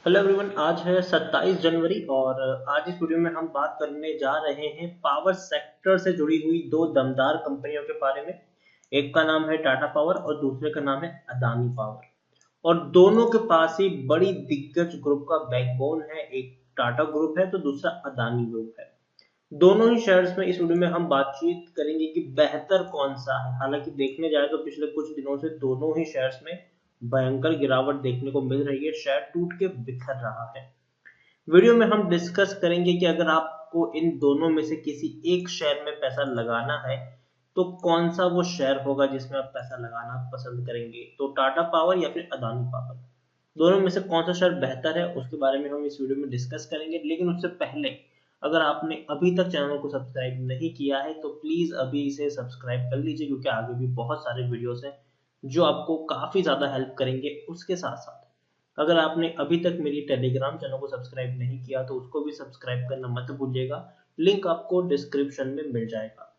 Hello everyone, आज है 27 जनवरी और आज इस वीडियो में हम बात करने जा रहे हैं पावर सेक्टर से जुड़ी हुई दो दमदार कंपनियों के बारे में। एक का नाम है टाटा पावर और दूसरे का नाम है अदानी पावर। और दोनों के पास ही बड़ी दिग्गज ग्रुप का बैकबोन है। एक टाटा ग्रुप है तो दूसरा अदानी ग्रुप है। दोनों ही शेयर्स में इस वीडियो में हम बातचीत करेंगे कि बेहतर कौन सा है। हालांकि देखने जाए तो पिछले कुछ दिनों से दोनों ही शेयर्स में भयंकर गिरावट देखने को मिल रही है। शेयर टूट के बिखर रहा है। वीडियो में हम डिस्कस करेंगे कि अगर आपको इन दोनों में से किसी एक शेयर में पैसा लगाना है तो कौन सा वो शेयर होगा जिसमें आप पैसा लगाना पसंद करेंगे। तो टाटा पावर या फिर अदानी पावर, दोनों में से कौन सा शेयर बेहतर है उसके बारे में हम इस वीडियो में डिस्कस करेंगे। लेकिन उससे पहले अगर आपने अभी तक चैनल को सब्सक्राइब नहीं किया है तो प्लीज अभी इसे सब्सक्राइब कर लीजिए, क्योंकि आगे भी बहुत सारे वीडियोस हैं जो आपको काफी ज्यादा हेल्प करेंगे। उसके साथ साथ अगर आपने अभी तक मेरी टेलीग्राम चैनल को सब्सक्राइब नहीं किया तो उसको भी सब्सक्राइब करना मत भूलिएगा। लिंक आपको डिस्क्रिप्शन में मिल जाएगा।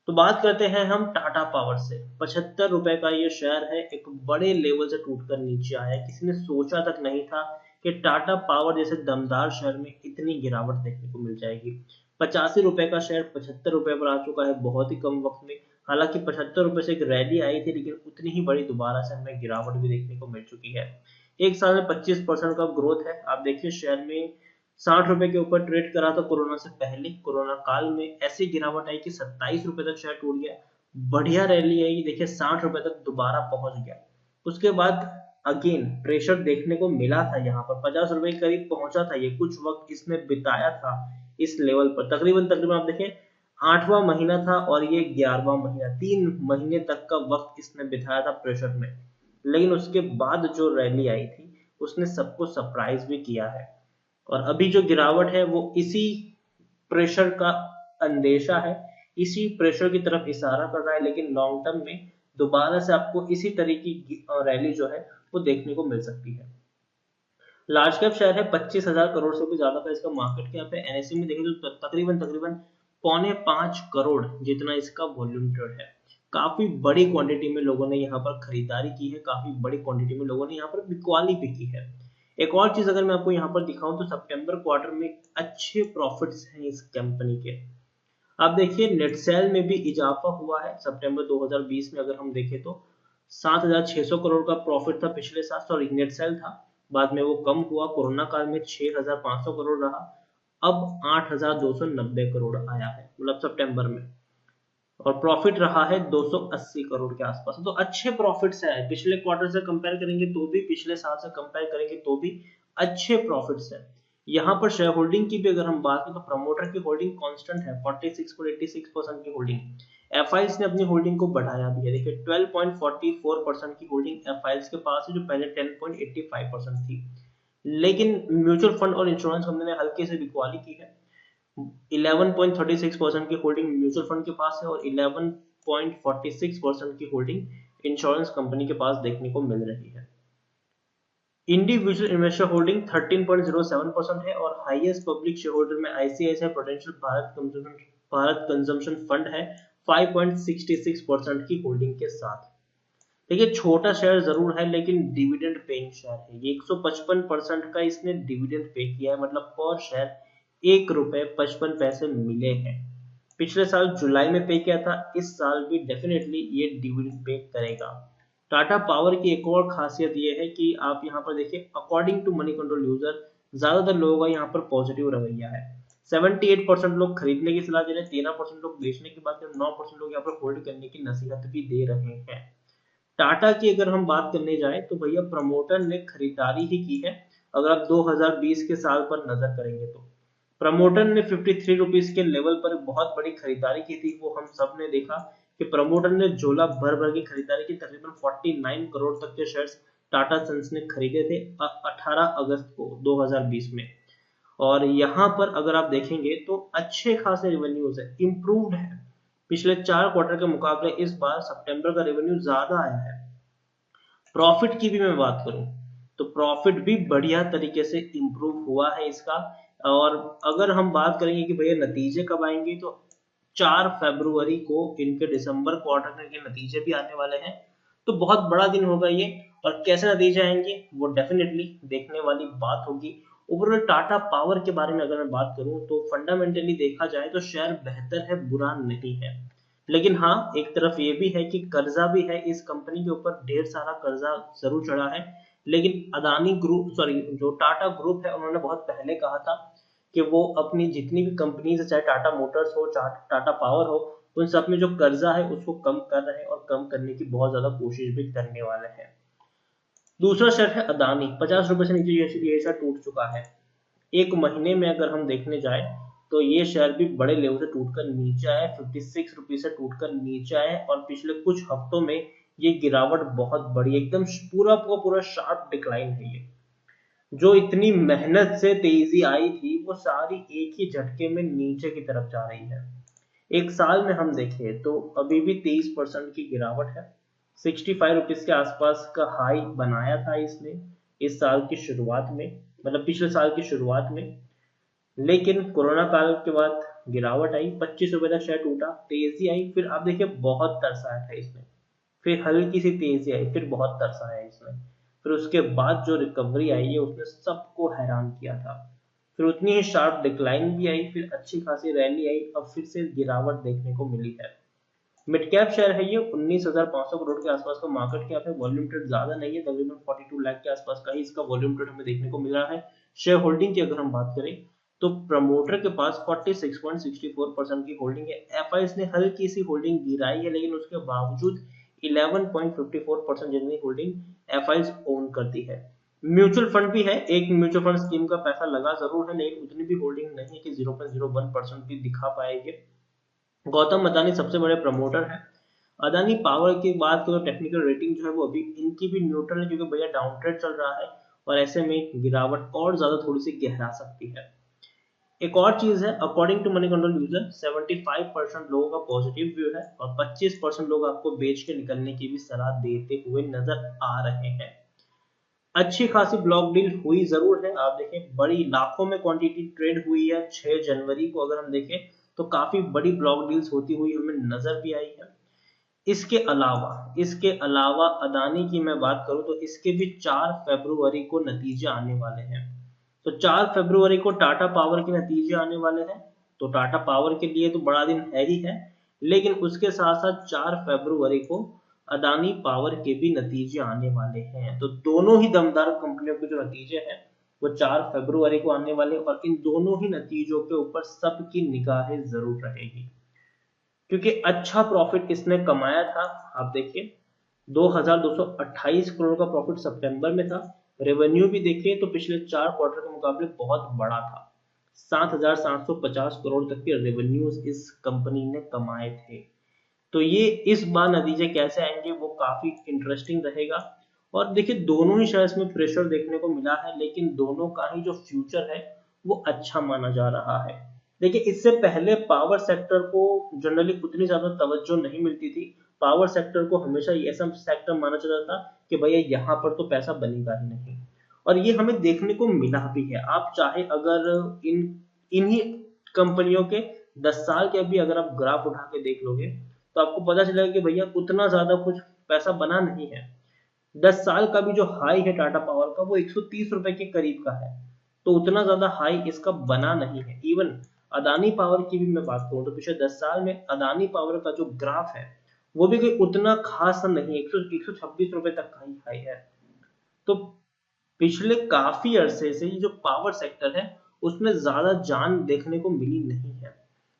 तो बात करते हैं हम टाटा पावर से। 75 रुपए का ये शेयर है, एक बड़े लेवल से टूटकर नीचे आया है। किसी ने सोचा तक नहीं था कि टाटा पावर जैसे दमदार शेयर में इतनी गिरावट देखने को मिल जाएगी। 85 रुपए का शेयर 75 रुपए पर आ चुका है बहुत ही कम वक्त में। हालांकि 75 रुपए से एक रैली आई थी, लेकिन उतनी ही बड़ी दोबारा से हमें गिरावट भी देखने को मिल चुकी है। एक साल में 25% का ग्रोथ है। आप देखिए शेयर में 60 रुपए के ऊपर ट्रेड करा था कोरोना से पहले। कोरोना काल में ऐसी गिरावट आई कि 27 रुपए तक शेयर टूट गया। बढ़िया रैली आई, देखिए 60 रुपए तक दोबारा पहुंच गया। उसके बाद अगेन प्रेशर देखने को मिला था। यहाँ पर 50 रुपए के करीब पहुंचा था। ये कुछ वक्त इसने बिताया था इस लेवल पर। तकरीबन तकरीबन आप देखें 8वां महीना था और ये 11वां महीना, 3 महीने तक का वक्त इसने बिताया था प्रेशर में। लेकिन उसके बाद जो रैली आई थी उसने सबको सरप्राइज भी किया है। और अभी जो गिरावट है वो इसी प्रेशर का अंदेशा है, इसी प्रेशर की तरफ इशारा कर रहा है। लेकिन लॉन्ग टर्म में दोबारा से आपको इसी तरीके की रैली जो है वो देखने को मिल सकती है। लार्ज कैप शेयर है, 25,000 करोड़ से भी ज्यादा का इसका मार्केट कैप है। एनएससी में देखें तो तकरीबन तकरीबन 4.25 करोड़ जितना इसका वॉल्यूम ट्रेड है। काफी बड़ी क्वांटिटी में लोगों ने यहाँ पर खरीदारी की है, काफी बड़ी क्वांटिटी में लोगों ने यहाँ पर बिकवाली भी की है। एक और चीज अगर मैं आपको यहाँ पर दिखाऊं तो सितंबर क्वार्टर में अच्छे प्रॉफिट्स हैं इस कंपनी के। आप देखिए नेट सेल में भी इजाफा हुआ है। सितंबर 2020 में अगर हम देखें तो 7,600 करोड़ का प्रॉफिट था पिछले साल, सॉरी नेट सेल था। बाद में वो कम हुआ, कोरोना काल में 6,500 करोड़ रहा। अब 8,290 करोड़ आया है, मतलब सितंबर में। और प्रॉफिट रहा है 280 करोड़ के आसपास। तो अच्छे प्रॉफिट्स है। पिछले क्वार्टर से कंपेयर करेंगे तो भी, पिछले साल से कंपेयर करेंगे तो भी अच्छे प्रॉफिट्स है। यहाँ पर शेयर होल्डिंग की भी अगर हम बात करें तो प्रमोटर की होल्डिंग कांस्टेंट है, 46.86% की होल्डिंग। एफआईएस ने अपनी होल्डिंग को बढ़ाया भी है। देखिए 12.44% की होल्डिंग एफआईएस के पास है, जो पहले 10.85% थी। लेकिन म्यूचुअल फंड और इंश्योरेंस कंपनी ने हल्के से बिकवाली की है। 11.36% की होल्डिंग म्यूचुअल फंड के पास है और 11.46% की होल्डिंग इंश्योरेंस कंपनी के पास देखने को मिल रही है। इंडिविजुअल इन्वेस्टर होल्डिंग 13.07% है और हाईएस्ट पब्लिक शेयर होल्डर में ICICI prudential Bharat consumption fund है 5.66% की होल्डिंग के साथ। देखिए छोटा शेयर जरूर है लेकिन डिविडेंड पेइंग शेयर है। ये 155% का इसने डिविडेंड पे किया है, मतलब पर शेयर 1 रुपए 55 पैसे मिले हैं। पिछले साल जुलाई में पे किया था, इस साल भी डेफिनेटली ये डिविडेंड पे करेगा। टाटा पावर की एक और खासियत ये है कि आप यहाँ पर देखिए according to Moneycontrol user ज्यादातर लोगों का यहाँ पर पॉजिटिव रवैया है। 78% लोग खरीदने की सलाह दे रहे हैं, 13% लोग बेचने की बात करें, 9% लोग यहाँ पर होल्ड करने की नसीहत भी दे रहे हैं। टाटा की अगर हम बात करने जाए तो भैया प्रमोटर ने खरीदारी ही की है। अगर आप 2020 के साल पर नजर करेंगे तो प्रमोटर ने 53 रुपीज के लेवल पर बहुत बड़ी खरीदारी की थी। वो हम सब ने देखा कि प्रमोटर ने झोला भर भर की खरीदारी की। तकरीबन 49 करोड़ तक के शेयर्स टाटा सन्स ने खरीदे थे 18 अगस्त को 2020 में। और यहाँ पर अगर आप देखेंगे तो अच्छे खासे रेवेन्यूज है, इंप्रूव्ड है। पिछले 4 क्वार्टर के मुकाबले इस बार सितंबर का रेवेन्यू ज्यादा आया है। प्रॉफिट की भी मैं बात करूं तो प्रॉफिट भी बढ़िया तरीके से इंप्रूव हुआ है इसका। और अगर हम बात करेंगे कि भैया नतीजे कब आएंगे तो 4 फरवरी को इनके दिसंबर क्वार्टर के नतीजे भी आने वाले हैं। तो बहुत बड़ा दिन होगा ये। और कैसे नतीजे आएंगे वो डेफिनेटली देखने वाली बात होगी। ओवरऑल टाटा पावर के बारे में अगर मैं बात करूं तो फंडामेंटली देखा जाए तो शेयर बेहतर है, बुरा नहीं है। लेकिन हाँ, एक तरफ ये भी है कि कर्जा भी है इस कंपनी के ऊपर, ढेर सारा कर्जा जरूर चढ़ा है। लेकिन अदानी ग्रुप, सॉरी, जो टाटा ग्रुप है, उन्होंने बहुत पहले कहा था कि वो अपनी जितनी भी कंपनीज है, चाहे टाटा मोटर्स हो, टाटा पावर हो, उन सब में जो कर्जा है उसको कम कर रहे हैं और कम करने की बहुत ज्यादा कोशिश भी करने वाले हैं। दूसरा शेयर है अदानी, 50 रुपए से नीचे ये शेयर टूट चुका है। एक महीने में अगर हम देखने जाए तो ये शेयर भी बड़े लेवल से टूटकर नीचे आया, 56 रुपीज से टूटकर नीचे आया, और पिछले कुछ हफ्तों में ये गिरावट बहुत बड़ी, एकदम पूरा शार्प डिक्लाइन है। ये जो इतनी मेहनत से तेजी आई थी वो सारी एक ही झटके में नीचे की तरफ जा रही है। एक साल में हम देखें तो अभी भी 23% की गिरावट है। 65 रुपीज के आसपास का हाई बनाया था इसने इस साल की शुरुआत में, मतलब पिछले साल की शुरुआत में। लेकिन कोरोना काल के बाद गिरावट आई, 25 रुपए तक शेयर टूटा, तेजी आई, फिर आप देखिए बहुत तरसाया था इसने, फिर हल्की सी तेजी आई, फिर बहुत तरसाया इसने, फिर उसके बाद जो रिकवरी आई है उसने सबको हैरान किया था। फिर उतनी ही शार्प डिक्लाइन भी आई, फिर अच्छी खासी रैली आई, अब फिर से गिरावट देखने को मिली है। मिड कैप शेयर है ये, 19,500 करोड़ के आसपास का मार्केट कैप है, वॉल्यूम ट्रेड ज्यादा नहीं है, तकरीबन 42 लाख के आसपास का ही इसका वॉल्यूम ट्रेड हमें देखने को मिल रहा है। शेयर होल्डिंग की अगर हम बात करें तो प्रमोटर के पास 46.64% की होल्डिंग है। एफआईज ने हल्की सी होल्डिंग गिराई है, लेकिन उसके बावजूद 11.54% जितनी होल्डिंग एफआईज ओन करती है। म्यूचुअल फंड भी है, एक म्यूचुअल फंड स्कीम का पैसा लगा जरूर है, लेकिन उतनी भी होल्डिंग नहीं है कि 0.01% भी दिखा पाएगी। गौतम अदानी सबसे बड़े प्रमोटर है। अदानी पावर की बात करो, टेक्निकल रेटिंग जो है वो अभी इनकी भी न्यूट्रल है, क्योंकि भैया डाउन ट्रेड चल रहा है और ऐसे में गिरावट और ज्यादा थोड़ी सी गहरा सकती है। एक और चीज है, according to Moneycontrol user 75% लोगों का पॉजिटिव व्यू है और 25% लोग आपको बेच के निकलने की भी सलाह देते हुए नजर आ रहे हैं। अच्छी खासी ब्लॉक डील हुई जरूर है, आप देखें बड़ी लाखों में क्वांटिटी ट्रेड हुई है। 6 जनवरी को अगर हम देखें तो काफी बड़ी ब्लॉक डील्स होती हुई हमें नजर भी आई है। इसके अलावा अदानी की मैं बात करूं तो इसके भी 4 फरवरी को नतीजे आने वाले हैं। तो 4 फरवरी को टाटा पावर के नतीजे आने वाले हैं, तो टाटा पावर के लिए तो बड़ा दिन है ही है, लेकिन उसके साथ साथ 4 फरवरी को अदानी पावर के भी नतीजे आने वाले हैं। तो दोनों ही दमदार कंपनियों के जो नतीजे हैं वो 4 फरवरी को आने वाले, और इन दोनों ही नतीजों के ऊपर सबकी निगाहें जरूर रहेगी, क्योंकि अच्छा प्रॉफिट इसने कमाया था। आप देखिए 2228 करोड़ का प्रॉफिट सितंबर में था। रेवेन्यू भी देखिए तो पिछले 4 क्वार्टर के मुकाबले बहुत बड़ा था, 7,750 करोड़ तक के रेवेन्यूज इस कंपनी ने कमाए थे। तो ये इस बार नतीजे कैसे आएंगे वो काफी इंटरेस्टिंग रहेगा। और देखिए दोनों ही शेयर्स में प्रेशर देखने को मिला है, लेकिन दोनों का ही जो फ्यूचर है वो अच्छा माना जा रहा है। देखिए इससे पहले पावर सेक्टर को जनरली उतनी ज्यादा तवज्जो नहीं मिलती थी। पावर सेक्टर को हमेशा ऐसा सेक्टर माना जाता था कि भैया यहाँ पर तो पैसा बनेगा ही नहीं, और ये हमें देखने को मिला भी है। आप चाहे अगर इन्हीं कंपनियों के 10 साल के भी अगर आप ग्राफ उठा के देख लोगे तो आपको पता चलेगा कि भैया उतना ज्यादा कुछ पैसा बना नहीं है। 10 साल का भी जो हाई है टाटा पावर का वो 130 रुपए के करीब का है, तो उतना ज्यादा हाई इसका बना नहीं है। इवन अदानी पावर की भी मैं बात करूं तो पिछले 10 साल में अदानी पावर का जो ग्राफ है वो भी कोई उतना खास नहीं, 126 रुपए तक का ही हाई है। तो पिछले काफी अरसे से ये जो पावर सेक्टर है उसमें ज्यादा जान देखने को मिली नहीं है।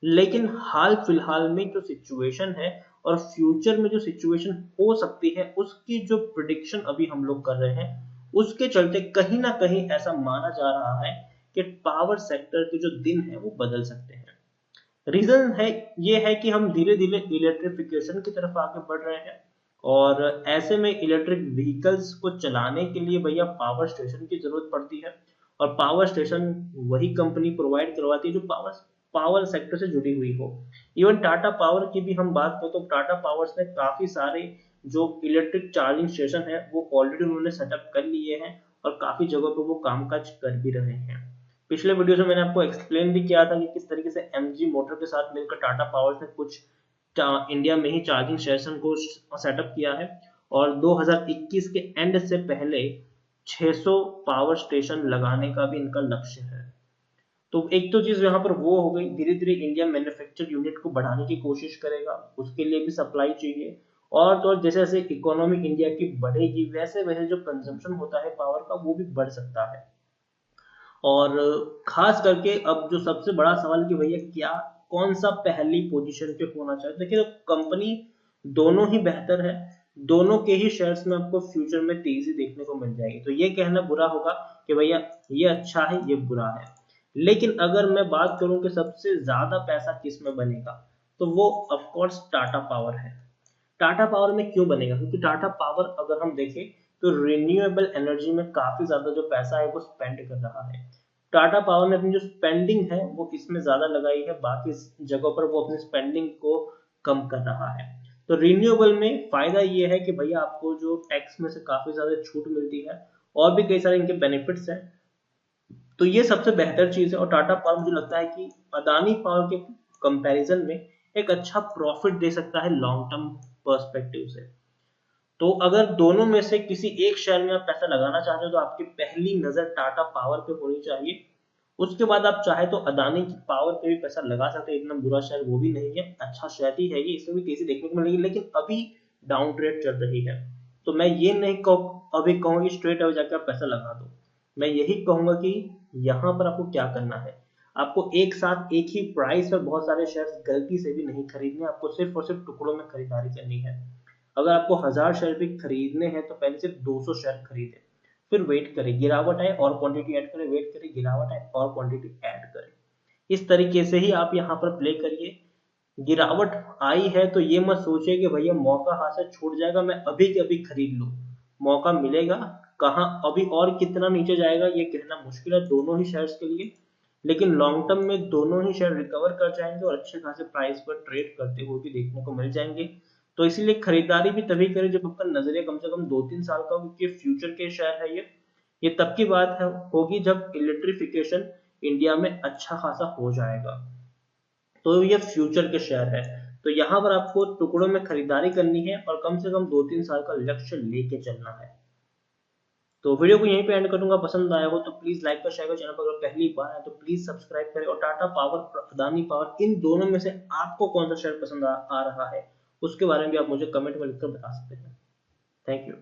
लेकिन हाल फिलहाल में जो सिचुएशन है और फ्यूचर में जो सिचुएशन हो सकती है उसकी जो प्रिडिक्शन अभी हम लोग कर रहे हैं, उसके चलते कहीं ना कहीं ऐसा माना जा रहा है कि पावर सेक्टर के जो दिन है वो बदल सकते हैं। रीजन है ये है कि हम धीरे धीरे इलेक्ट्रिफिकेशन की तरफ आगे बढ़ रहे हैं, और ऐसे में इलेक्ट्रिक व्हीकल्स को चलाने के लिए भैया पावर स्टेशन की जरूरत पड़ती है, और पावर स्टेशन वही कंपनी प्रोवाइड करवाती है जो पावर सेक्टर से जुड़ी हुई हो। इवन टाटा पावर की भी हम बात करें तो टाटा पावर्स ने काफी सारे जो इलेक्ट्रिक चार्जिंग स्टेशन है वो ऑलरेडी उन्होंने सेटअप कर लिए हैं, और काफी जगहों पर वो कामकाज कर भी रहे हैं। पिछले वीडियो में मैंने आपको एक्सप्लेन भी किया था कि किस तरीके से एमजी मोटर के साथ मिलकर टाटा पावर्स ने कुछ इंडिया में ही चार्जिंग स्टेशन को सेटअप किया है, और 2021 के एंड से पहले 600 पावर स्टेशन लगाने का भी इनका लक्ष्य है। तो एक तो चीज यहाँ पर वो हो गई, धीरे धीरे इंडिया मैन्युफैक्चर यूनिट को बढ़ाने की कोशिश करेगा, उसके लिए भी सप्लाई चाहिए। और तो जैसे जैसे इकोनॉमी इंडिया की बढ़ेगी वैसे वैसे जो कंजम्पशन होता है पावर का वो भी बढ़ सकता है। और खास करके अब जो सबसे बड़ा सवाल कि भैया क्या कौन सा पहली पोजीशन पे होना चाहिए। देखिए कंपनी दोनों ही बेहतर है, दोनों के ही शेयर्स में आपको फ्यूचर में तेजी देखने को मिल जाएगी। तो ये कहना बुरा होगा कि भैया ये अच्छा है ये बुरा है। लेकिन अगर मैं बात करूं कि सबसे ज्यादा पैसा किस में बनेगा, तो वो ऑफकोर्स टाटा पावर है। टाटा पावर में क्यों बनेगा, क्योंकि टाटा पावर अगर हम देखें तो रिन्यूएबल एनर्जी में काफी ज्यादा जो पैसा है वो स्पेंड कर रहा है। टाटा पावर ने अपनी जो स्पेंडिंग है वो इसमें ज्यादा लगाई है, बाकी जगहों पर वो अपनी स्पेंडिंग को कम कर रहा है। तो रिन्यूएबल में फायदा ये है कि भैया आपको जो टैक्स में से काफी ज्यादा छूट मिलती है और भी कई सारे इनके बेनिफिट्स हैं। तो ये सबसे बेहतर चीज है। और टाटा पावर मुझे लगता है कि अदानी पावर के कंपैरिजन में एक अच्छा प्रॉफिट दे सकता है लॉन्ग टर्म पर्सपेक्टिव से। तो अगर दोनों में से किसी एक शेयर में आप पैसा लगाना चाहते हो तो आपकी पहली नजर टाटा पावर पे होनी चाहिए। उसके बाद आप चाहे तो अदानी की पावर पे भी पैसा लगा सकते हैं, इतना बुरा शेयर वो भी नहीं है, अच्छा शेयर ही है ये, इसमें भी तेजी देखने को मिलेगी, लेकिन अभी डाउन ट्रेड चल रही है। तो मैं ये नहीं अभी कहूंगी स्ट्रेट अवे जाकर आप पैसा लगा दो। मैं यही कहूंगा कि यहाँ पर आपको क्या करना है, आपको एक साथ एक ही प्राइस पर बहुत सारे शेयर्स गलती से भी नहीं खरीदने, आपको सिर्फ और सिर्फ टुकड़ों में खरीदारी करनी है। अगर आपको 1000 शेयर भी खरीदने हैं तो पहले सिर्फ 200 शेयर खरीदें, फिर वेट करें गिरावट आए और क्वांटिटी ऐड करें, वेट करें गिरावट आए और क्वांटिटी ऐड करें। इस तरीके से ही आप यहाँ पर प्ले करिए। गिरावट आई है तो ये मत सोचिए कि भैया मौका हाथ से छूट जाएगा मैं अभी के अभी खरीद लूं। मौका मिलेगा कहाँ, अभी और कितना नीचे जाएगा ये कहना मुश्किल है दोनों ही शेयर्स के लिए। लेकिन लॉन्ग टर्म में दोनों ही शेयर रिकवर कर जाएंगे और अच्छे खासे प्राइस पर ट्रेड करते हुए भी देखने को मिल जाएंगे। तो इसीलिए खरीदारी भी तभी करें जब आपका नजरिया कम से कम 2-3 साल का हो, क्योंकि फ्यूचर के शेयर है ये तब की बात है होगी जब इलेक्ट्रिफिकेशन इंडिया में अच्छा खासा हो जाएगा। तो ये फ्यूचर के शेयर है। तो यहाँ पर आपको टुकड़ों में खरीदारी करनी है और कम से कम 2-3 साल का लक्ष्य लेके चलना है। तो वीडियो को यहीं पे एंड करूंगा, पसंद आया हो तो प्लीज लाइक कर शेयर करो, चैनल पर अगर पहली बार है तो प्लीज सब्सक्राइब करें। और Tata power Adani power in दोनों में से आपको कौन सा शेयर पसंद आ रहा है उसके बारे में भी आप मुझे कमेंट में लिखकर बता सकते हैं। Thank you.